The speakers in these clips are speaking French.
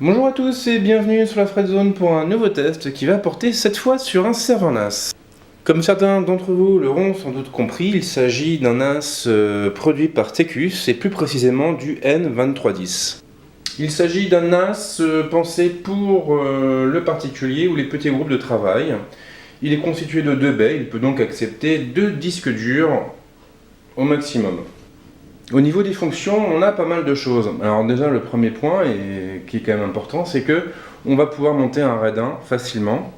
Bonjour à tous et bienvenue sur la Fred Zone pour un nouveau test qui va porter cette fois sur un serveur NAS. Comme certains d'entre vous l'auront sans doute compris, il s'agit d'un NAS produit par Tecus et plus précisément du N2310. Il s'agit d'un NAS pensé pour le particulier ou les petits groupes de travail. Il est constitué de 2 baies, il peut donc accepter 2 disques durs au maximum. Au niveau des fonctions, on a pas mal de choses. Alors déjà, le premier point, et qui est quand même important, c'est que on va pouvoir monter un RAID 1 facilement.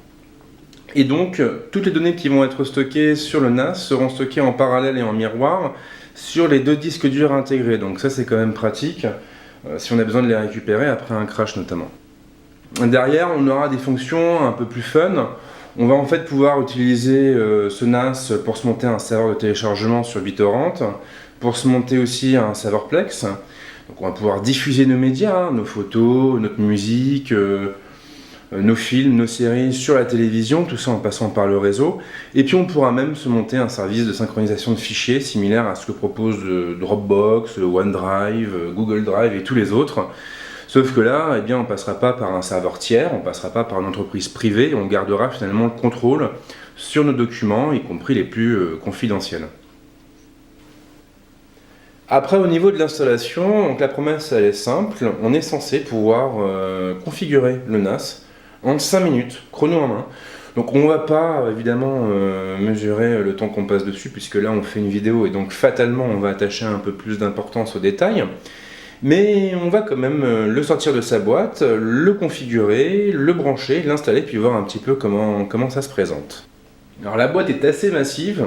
Et donc, toutes les données qui vont être stockées sur le NAS seront stockées en parallèle et en miroir sur les 2 disques durs intégrés. Donc ça, c'est quand même pratique, si on a besoin de les récupérer après un crash notamment. Derrière, on aura des fonctions un peu plus fun. On va en fait pouvoir utiliser ce NAS pour se monter un serveur de téléchargement sur BitTorrent, pour se monter aussi un serveur Plex. Donc on va pouvoir diffuser nos médias, nos photos, notre musique, nos films, nos séries sur la télévision, tout ça en passant par le réseau. Et puis on pourra même se monter un service de synchronisation de fichiers similaire à ce que propose Dropbox, OneDrive, Google Drive et tous les autres. Sauf que là, eh bien, on ne passera pas par un serveur tiers, on ne passera pas par une entreprise privée, on gardera finalement le contrôle sur nos documents, y compris les plus confidentiels. Après, au niveau de l'installation, donc la promesse elle est simple, on est censé pouvoir configurer le NAS en 5 minutes, chrono en main. Donc on ne va pas évidemment mesurer le temps qu'on passe dessus, puisque là on fait une vidéo et donc fatalement on va attacher un peu plus d'importance aux détails. Mais on va quand même le sortir de sa boîte, le configurer, le brancher, l'installer, puis voir un petit peu comment ça se présente. Alors la boîte est assez massive.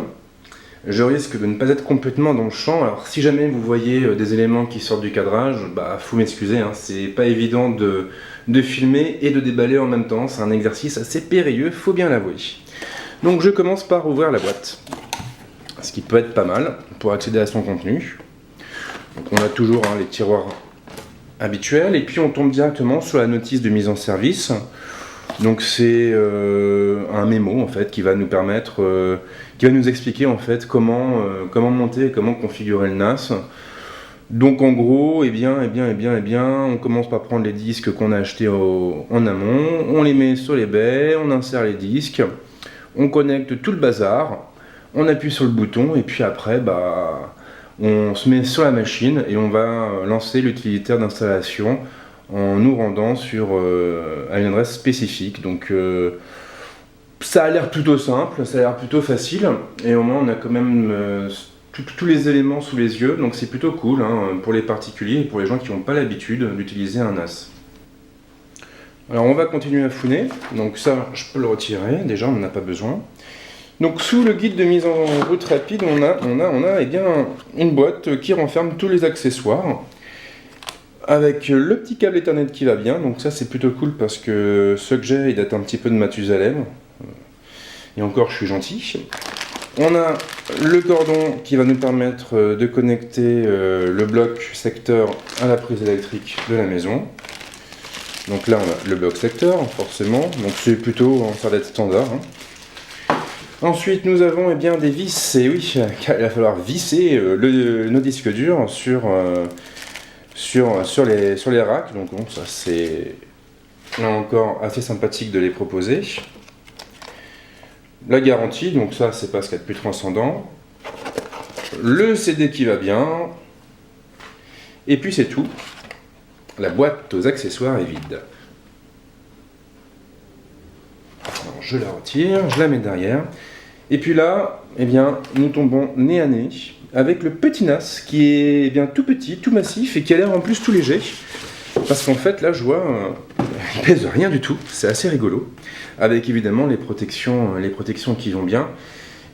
Je risque de ne pas être complètement dans le champ, alors si jamais vous voyez des éléments qui sortent du cadrage, faut m'excuser, hein, c'est pas évident de filmer et de déballer en même temps, c'est un exercice assez périlleux, faut bien l'avouer. Donc je commence par ouvrir la boîte, ce qui peut être pas mal pour accéder à son contenu. Donc on a toujours les tiroirs habituels, et puis on tombe directement sur la notice de mise en service. Donc c'est un mémo en fait qui va nous permettre, qui va nous expliquer en fait comment monter et comment configurer le NAS. Donc en gros, on commence par prendre les disques qu'on a achetés en amont, on les met sur les baies, on insère les disques, on connecte tout le bazar, on appuie sur le bouton et puis après on se met sur la machine et on va lancer l'utilitaire d'installation en nous rendant à une adresse spécifique. Donc ça a l'air plutôt simple, ça a l'air plutôt facile, et au moins on a quand même tous les éléments sous les yeux, donc c'est plutôt cool pour les particuliers et pour les gens qui n'ont pas l'habitude d'utiliser un NAS. Alors on va continuer à fouiner, donc ça je peux le retirer, déjà on n'en a pas besoin. Donc sous le guide de mise en route rapide, on a une boîte qui renferme tous les accessoires, avec le petit câble Ethernet qui va bien, donc ça c'est plutôt cool parce que ce que j'ai il date un petit peu de Mathusalem, et encore je suis gentil. On a le cordon qui va nous permettre de connecter le bloc secteur à la prise électrique de la maison. Donc là on a le bloc secteur forcément, donc c'est plutôt en serviette standard. Ensuite nous avons des vis, et oui, il va falloir visser nos disques durs sur les racks, donc bon, ça c'est là encore assez sympathique de les proposer. La garantie, donc ça c'est pas ce qu'il y a de plus transcendant. Le CD qui va bien. Et puis c'est tout. La boîte aux accessoires est vide. Alors, je la retire, je la mets derrière. Et puis là, nous tombons nez à nez avec le petit NAS qui est tout petit, tout massif et qui a l'air en plus tout léger. Parce qu'en fait, là, je vois, il pèse rien du tout, c'est assez rigolo. Avec évidemment les protections qui vont bien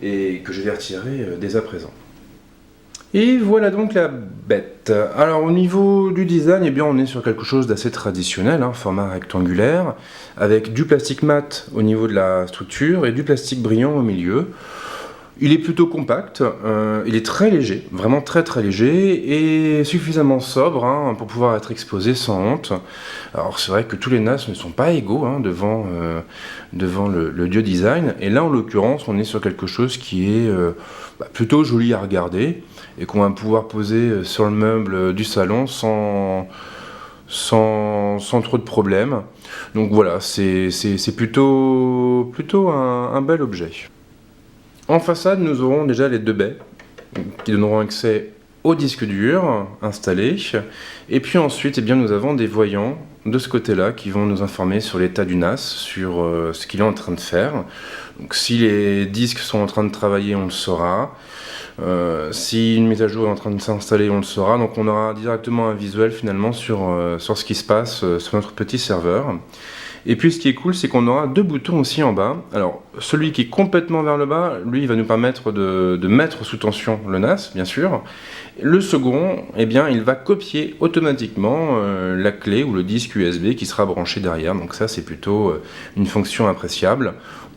et que je vais retirer dès à présent. Et voilà donc la bête. Alors au niveau du design, on est sur quelque chose d'assez traditionnel, format rectangulaire, avec du plastique mat au niveau de la structure et du plastique brillant au milieu. Il est plutôt compact, il est très léger, vraiment très très léger, et suffisamment sobre pour pouvoir être exposé sans honte. Alors c'est vrai que tous les NAS ne sont pas égaux devant le dieu design, et là en l'occurrence on est sur quelque chose qui est plutôt joli à regarder, et qu'on va pouvoir poser sur le meuble du salon sans sans trop de problèmes. Donc voilà, c'est plutôt un bel objet. En façade, nous aurons déjà les deux baies qui donneront accès au disque dur installé. Et puis ensuite, eh bien, nous avons des voyants de ce côté-là qui vont nous informer sur l'état du NAS, sur ce qu'il est en train de faire. Donc si les disques sont en train de travailler, on le saura. Si une mise à jour est en train de s'installer, on le saura. Donc on aura directement un visuel finalement sur ce qui se passe sur notre petit serveur. Et puis ce qui est cool, c'est qu'on aura deux boutons aussi en bas. Alors celui qui est complètement vers le bas, lui, il va nous permettre de mettre sous tension le NAS, bien sûr. Le second, eh bien, il va copier automatiquement la clé ou le disque USB qui sera branché derrière. Donc ça, c'est plutôt une fonction appréciable.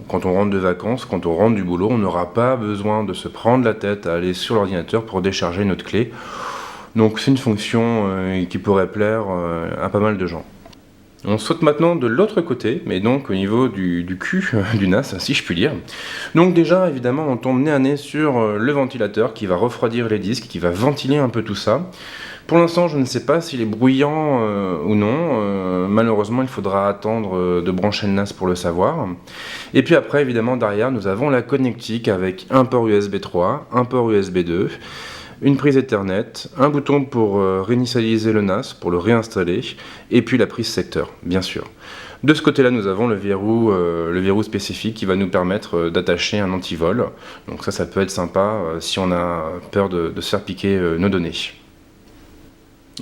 Quand on rentre de vacances, quand on rentre du boulot, on n'aura pas besoin de se prendre la tête à aller sur l'ordinateur pour décharger notre clé. Donc c'est une fonction qui pourrait plaire à pas mal de gens. On saute maintenant de l'autre côté, mais donc au niveau du cul du NAS, si je puis dire. Donc déjà, évidemment, on tombe nez à nez sur le ventilateur qui va refroidir les disques, qui va ventiler un peu tout ça. Pour l'instant, je ne sais pas s'il est bruyant ou non. Malheureusement, il faudra attendre de brancher le NAS pour le savoir. Et puis après, évidemment, derrière, nous avons la connectique avec un port USB 3, un port USB 2, une prise Ethernet, un bouton pour réinitialiser le NAS, pour le réinstaller, et puis la prise secteur, bien sûr. De ce côté-là, nous avons le verrou spécifique qui va nous permettre d'attacher un antivol. Donc ça peut être sympa si on a peur de se faire piquer nos données.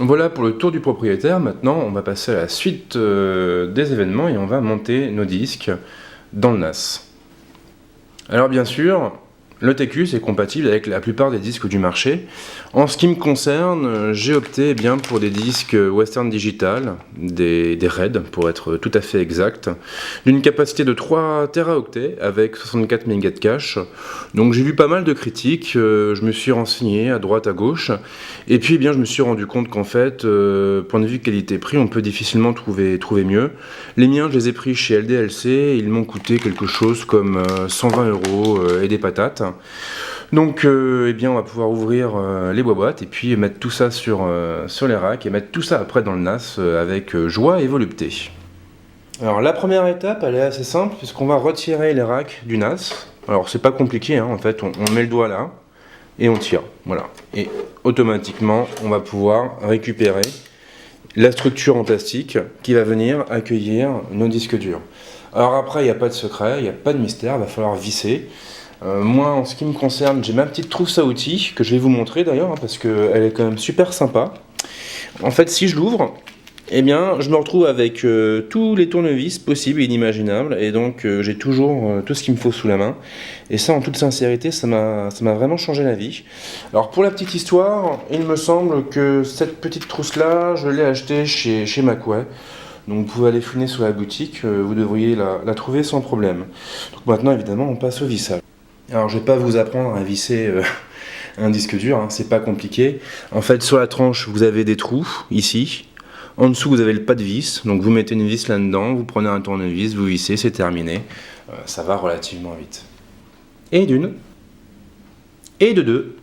Voilà pour le tour du propriétaire. Maintenant, on va passer à la suite des événements et on va monter nos disques dans le NAS. Alors bien sûr, le TQS est compatible avec la plupart des disques du marché. En ce qui me concerne, j'ai opté bien pour des disques Western Digital, des RAID pour être tout à fait exact, d'une capacité de 3 Teraoctets avec 64 Mb de cache. Donc j'ai vu pas mal de critiques, je me suis renseigné à droite à gauche, et puis eh bien, je me suis rendu compte qu'en fait, point de vue qualité-prix, on peut difficilement trouver mieux. Les miens, je les ai pris chez LDLC, ils m'ont coûté quelque chose comme 120 € et des patates. Donc eh bien on va pouvoir ouvrir les boîtes et puis mettre tout ça sur les racks et mettre tout ça après dans le NAS avec joie et volupté. Alors la première étape, elle est assez simple puisqu'on va retirer les racks du NAS. Alors c'est pas compliqué, hein, en fait on met le doigt là et on tire, voilà. Et automatiquement on va pouvoir récupérer la structure en plastique qui va venir accueillir nos disques durs. Alors après il n'y a pas de secret, il n'y a pas de mystère, il va falloir visser. Moi, en ce qui me concerne, j'ai ma petite trousse à outils que je vais vous montrer d'ailleurs, hein, parce qu'elle est quand même super sympa. En fait, si je l'ouvre, eh bien, je me retrouve avec tous les tournevis possibles et inimaginables, et donc j'ai toujours tout ce qu'il me faut sous la main. Et ça, en toute sincérité, ça m'a vraiment changé la vie. Alors, pour la petite histoire, il me semble que cette petite trousse-là, je l'ai achetée chez Macway. Donc vous pouvez aller fouiner sur la boutique, vous devriez la trouver sans problème. Donc maintenant, évidemment, on passe au vissage. Alors je ne vais pas vous apprendre à visser un disque dur, hein, c'est pas compliqué. En fait sur la tranche vous avez des trous ici, en dessous vous avez le pas de vis, donc vous mettez une vis là-dedans, vous prenez un tournevis, vous vissez, c'est terminé. Ça va relativement vite. Et d'une, et de deux,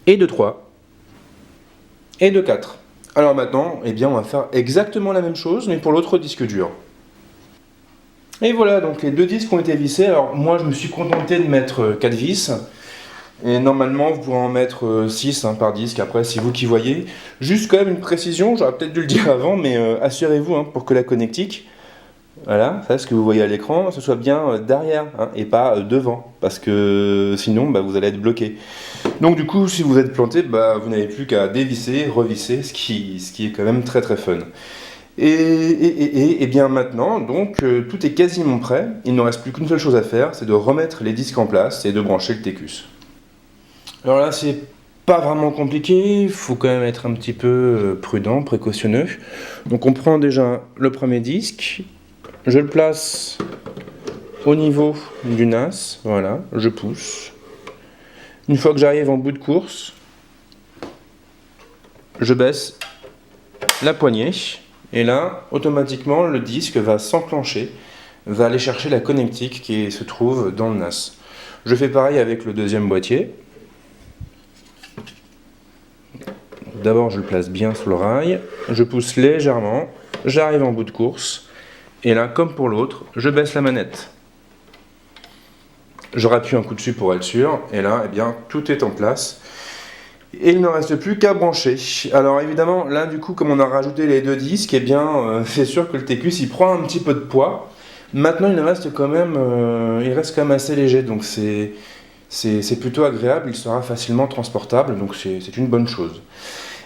et de trois, et de quatre. Alors maintenant, eh bien, on va faire exactement la même chose, mais pour l'autre disque dur. Et voilà, donc les deux disques ont été vissés. Alors moi je me suis contenté de mettre 4 vis. Et normalement vous pourrez en mettre 6 par disque, après c'est vous qui voyez. Juste quand même une précision, j'aurais peut-être dû le dire avant, mais assurez-vous pour que la connectique, voilà, ça, ce que vous voyez à l'écran, ce soit bien derrière et pas devant. Parce que sinon vous allez être bloqué. Donc du coup si vous êtes planté, vous n'avez plus qu'à dévisser, revisser, ce qui est quand même très très fun. Et bien maintenant, donc, tout est quasiment prêt. Il ne reste plus qu'une seule chose à faire, c'est de remettre les disques en place et de brancher le TQS. Alors là, c'est pas vraiment compliqué, il faut quand même être un petit peu prudent, précautionneux. Donc on prend déjà le premier disque, je le place au niveau du NAS, voilà, je pousse. Une fois que j'arrive en bout de course, je baisse la poignée. Et là, automatiquement, le disque va s'enclencher, va aller chercher la connectique qui se trouve dans le NAS. Je fais pareil avec le deuxième boîtier. d'abord je le place bien sur le rail, je pousse légèrement, j'arrive en bout de course, et là, comme pour l'autre, je baisse la manette. Je rappuie un coup dessus pour être sûr, et là, eh bien, tout est en place. Et il ne reste plus qu'à brancher. Alors évidemment, là du coup, comme on a rajouté les 2 disques, eh bien, c'est sûr que le TQS il prend un petit peu de poids. Maintenant, il reste quand même, assez léger, donc c'est plutôt agréable. Il sera facilement transportable, donc c'est une bonne chose.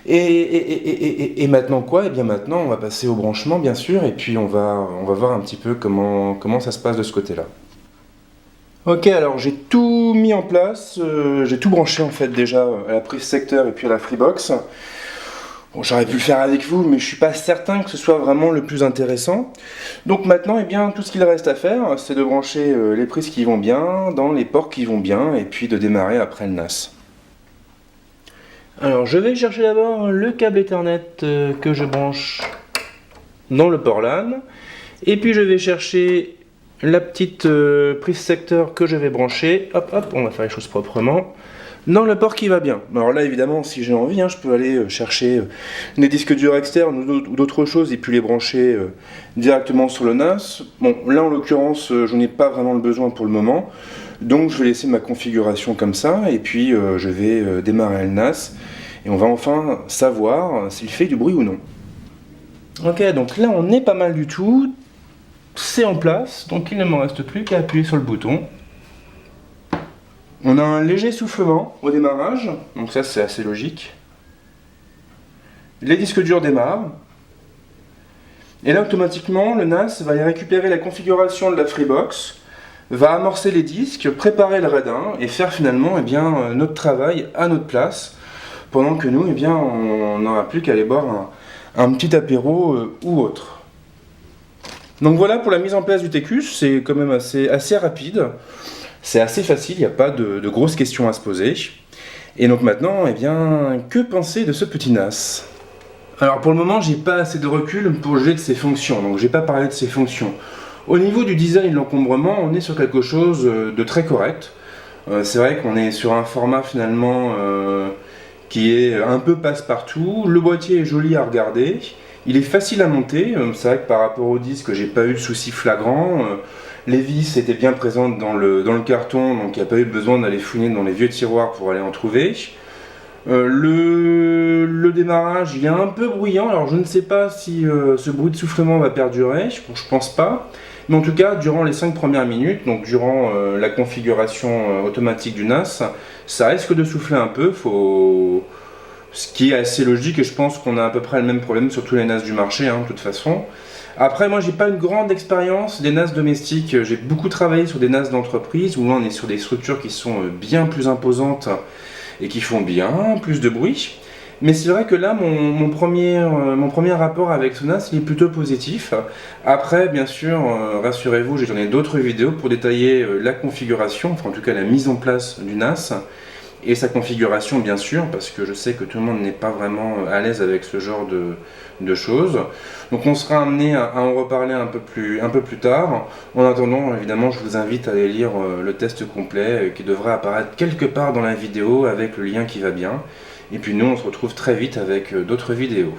Et maintenant quoi? Eh bien maintenant, on va passer au branchement, bien sûr, et puis on va voir un petit peu comment ça se passe de ce côté-là. Ok, alors j'ai tout mis en place, j'ai tout branché en fait déjà à la prise secteur et puis à la Freebox. Bon, j'aurais pu le faire avec vous, mais je suis pas certain que ce soit vraiment le plus intéressant. Donc maintenant, eh bien, tout ce qu'il reste à faire, c'est de brancher les prises qui vont bien, dans les ports qui vont bien, et puis de démarrer après le NAS. Alors je vais chercher d'abord le câble Ethernet que je branche dans le port LAN, et puis je vais chercher la petite prise secteur que je vais brancher, hop hop, on va faire les choses proprement, dans le port qui va bien. Alors là évidemment si j'ai envie, je peux aller chercher des disques durs externes ou d'autres choses et puis les brancher directement sur le NAS. Bon là en l'occurrence je n'ai pas vraiment le besoin pour le moment, donc je vais laisser ma configuration comme ça et puis je vais démarrer le NAS et on va enfin savoir s'il fait du bruit ou non. Ok, donc là on est pas mal du tout. C'est en place, donc il ne me reste plus qu'à appuyer sur le bouton. On a un léger soufflement au démarrage, donc ça c'est assez logique. Les disques durs démarrent. Et là automatiquement le NAS va aller récupérer la configuration de la Freebox, va amorcer les disques, préparer le RAID 1 et faire finalement notre travail à notre place, pendant que nous on n'aura plus qu'à aller boire un petit apéro ou autre. Donc voilà pour la mise en place du TQS, c'est quand même assez rapide, c'est assez facile, il n'y a pas de grosses questions à se poser. Et donc maintenant, que penser de ce petit NAS? Alors pour le moment, j'ai pas assez de recul pour juger de ses fonctions, donc j'ai pas parlé de ses fonctions. Au niveau du design et de l'encombrement, on est sur quelque chose de très correct. C'est vrai qu'on est sur un format finalement qui est un peu passe-partout, le boîtier est joli à regarder. Il est facile à monter, c'est vrai que par rapport au disque, j'ai pas eu de soucis flagrants. Les vis étaient bien présentes dans le carton, donc il n'y a pas eu besoin d'aller fouiner dans les vieux tiroirs pour aller en trouver. Le démarrage, il est un peu bruyant, alors je ne sais pas si ce bruit de soufflement va perdurer, je pense pas. Mais en tout cas, durant les 5 premières minutes, donc durant la configuration automatique du NAS, ça risque de souffler un peu, ce qui est assez logique et je pense qu'on a à peu près le même problème sur tous les NAS du marché, de toute façon. Après, moi j'ai pas une grande expérience des NAS domestiques, j'ai beaucoup travaillé sur des NAS d'entreprise où là on est sur des structures qui sont bien plus imposantes et qui font bien plus de bruit. Mais c'est vrai que là, mon premier rapport avec ce NAS, il est plutôt positif. Après, bien sûr, rassurez-vous, j'en ai d'autres vidéos pour détailler la configuration, enfin en tout cas la mise en place du NAS. Et sa configuration bien sûr, parce que je sais que tout le monde n'est pas vraiment à l'aise avec ce genre de choses. Donc on sera amené à en reparler un peu plus tard. En attendant, évidemment, je vous invite à aller lire le test complet qui devrait apparaître quelque part dans la vidéo avec le lien qui va bien. Et puis nous, on se retrouve très vite avec d'autres vidéos.